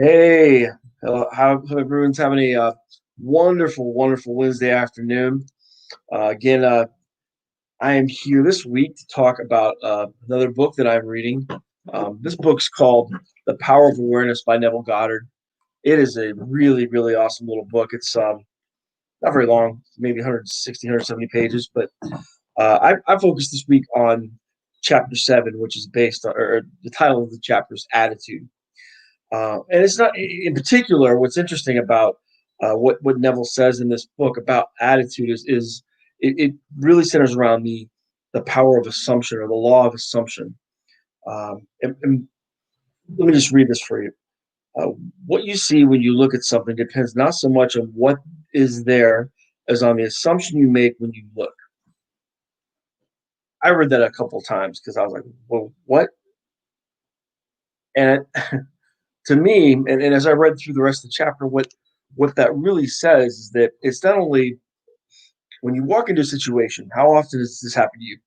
Hey, how everyone's having a wonderful, wonderful Wednesday afternoon. Again, I am here this week to talk about another book that I'm reading. This book's called The Power of Awareness by Neville Goddard. It is a really, really awesome little book. It's not very long, maybe 160, 170 pages, but I focused this week on chapter 7, which is based on, or the title of the chapter is Attitude. And it's not in particular. What's interesting about what Neville says in this book about attitude is it really centers around the power of assumption or the law of assumption. And let me just read this for you. Uh, what you see when you look at something depends not so much on what is there as on the assumption you make when you look. I read that a couple times because I was like, well, what? And to me, and as I read through the rest of the chapter, what that really says is that it's not only when you walk into a situation. How often does this happen to you?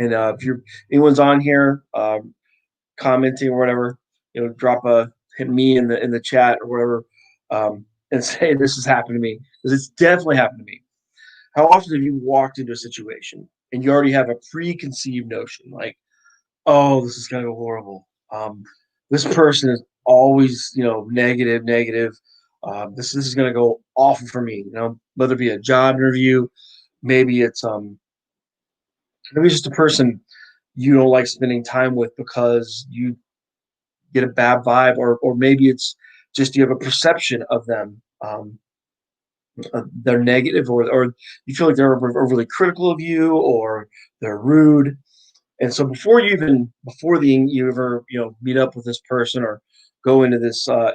And if you're anyone's on here commenting or whatever, drop a hit me in the chat or whatever, and say this has happened to me because it's definitely happened to me. How often have you walked into a situation and you already have a preconceived notion like, oh, this is gonna go horrible. This person is always, negative, negative. This is gonna go awful for me. Whether it be a job interview, maybe maybe it's just a person you don't like spending time with because you get a bad vibe, or maybe it's just you have a perception of them. They're negative, or you feel like they're overly critical of you, or they're rude. And so before you ever meet up with this person or go into this uh,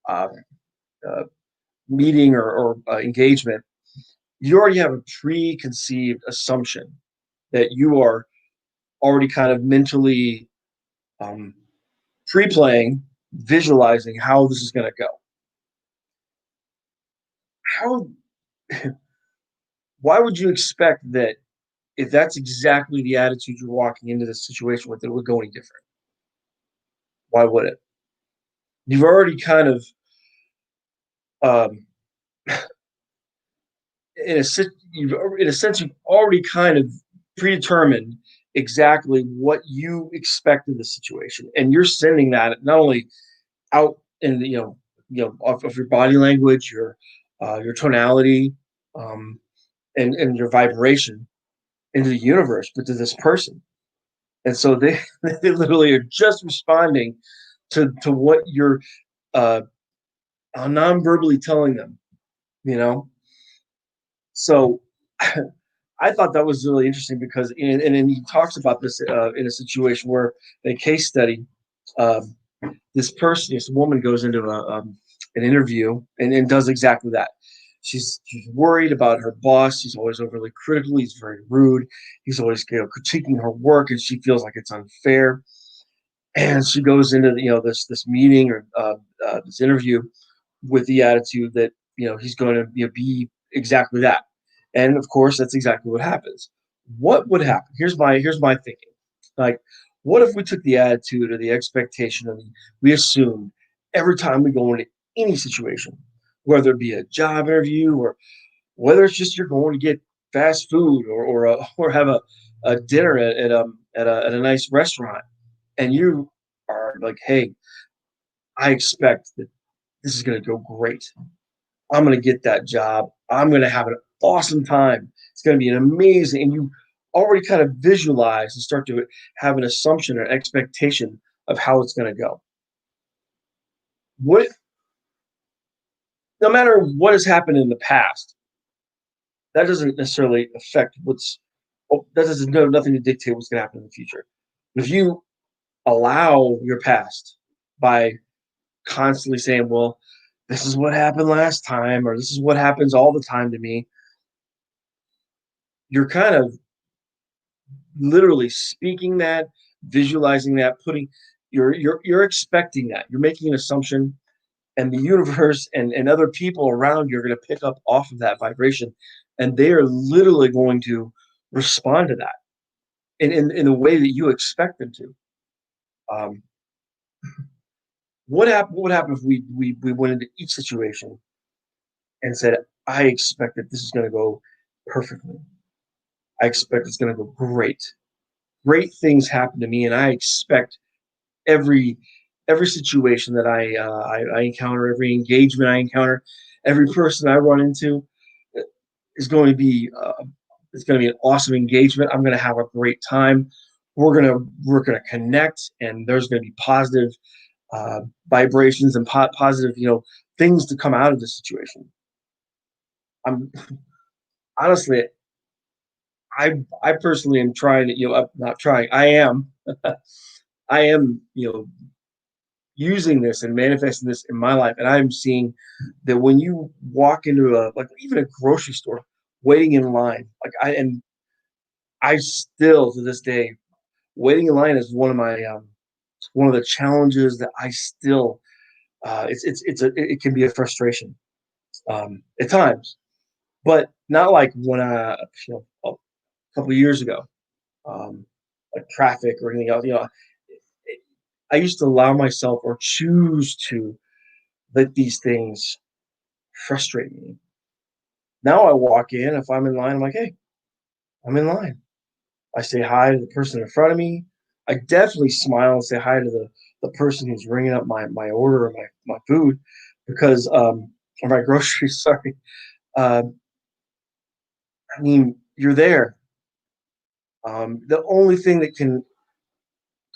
uh, meeting or engagement, you already have a preconceived assumption that you are already kind of mentally um, pre-playing, visualizing how this is going to go. How? Why would you expect that if that's exactly the attitude you're walking into this situation with, it would go any different? Why would it? You've already kind of um, in a sense, you've already kind of predetermined exactly what you expect in the situation, and you're sending that not only out in off of your body language, your tonality, um, and your vibration into the universe, but to this person, and so they they literally are just responding to what you're uh, non-verbally telling them, you know. So I thought that was really interesting because, and then he talks about this in a situation where in a case study, um, this woman goes into an interview and does exactly that. She's worried about her boss. He's always overly critical. He's very rude. He's always critiquing her work, and she feels like it's unfair. And she goes into this meeting or this interview with the attitude that he's going to be exactly that. And of course, that's exactly what happens. What would happen? Here's my thinking. Like, what if we took the attitude or the expectation and we assumed every time we go into any situation, whether it be a job interview or whether it's just you're going to get fast food or have a dinner at a nice restaurant, and you are like, hey, I expect that this is going to go great. I'm going to get that job. I'm going to have an awesome time. It's going to be an amazing, and you already kind of visualize and start to have an assumption or expectation of how it's going to go. What, no matter what has happened in the past, that doesn't necessarily affect that doesn't know nothing to dictate what's going to happen in the future. If you allow your past by constantly saying, well, this is what happened last time, or this is what happens all the time to me, you're kind of literally speaking that, visualizing that, putting you're expecting that. You're making an assumption, and the universe and other people around you are going to pick up off of that vibration, and they are literally going to respond to that in the way that you expect them to. Um, What would happen if we went into each situation and said, I expect that this is going to go perfectly. I expect it's going to go great. Great things happen to me, and I expect every every situation that I encounter, every engagement I encounter, every person I run into uh, is going to be it's going to be an awesome engagement. I'm going to have a great time. We're gonna connect, and there's going to be positive vibrations and positive things to come out of the situation. I'm honestly, I personally am trying to not trying. I am I am using this and manifesting this in my life, and I'm seeing that when you walk into a like even a grocery store, waiting in line, I still to this day waiting in line is one of the challenges that I still it can be a frustration at times, but not like when a couple of years ago, like traffic or anything else. I used to allow myself or choose to let these things frustrate me. Now I walk in, if I'm in line, I'm like, hey, I'm in line. I say hi to the person in front of me. I definitely smile and say hi to the person who's ringing up my order or my food because or my groceries, sorry. Uh, I mean, you're there. The only thing that can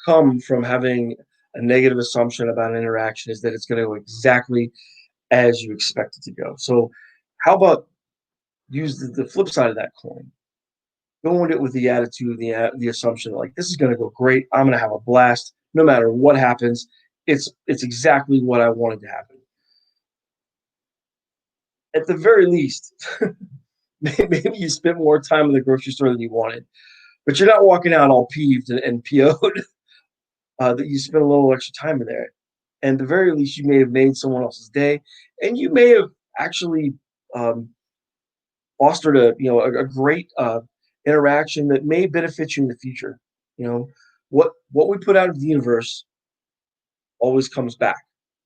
come from having a negative assumption about an interaction is that it's going to go exactly as you expect it to go. So, how about use the flip side of that coin? Go into it with the attitude, the assumption like this is going to go great. I'm going to have a blast, no matter what happens. It's exactly what I wanted to happen. At the very least, maybe you spent more time in the grocery store than you wanted, but you're not walking out all peeved and PO'd that you spent a little extra time in there. And the very least, you may have made someone else's day, and you may have actually um, fostered a great interaction that may benefit you in the future. You know, what we put out into the universe always comes back.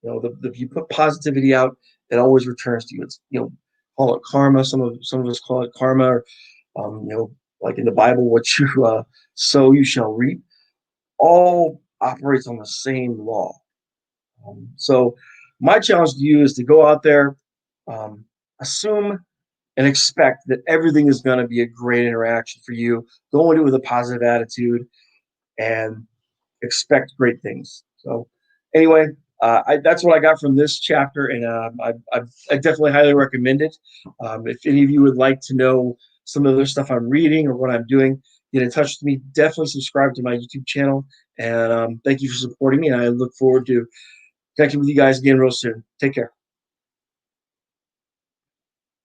If you put positivity out, it always returns to you. It's call it karma. Some of us call it karma, or like in the Bible, what you sow, you shall reap. All operates on the same law. So my challenge to you is to go out there, um, assume and expect that everything is going to be a great interaction for you. Go into it with a positive attitude and expect great things. So, anyway, that's what I got from this chapter, and I definitely highly recommend it. If any of you would like to know some of the stuff I'm reading or what I'm doing, get in touch with me. Definitely subscribe to my YouTube channel, and thank you for supporting me. And I look forward to connecting with you guys again real soon. Take care.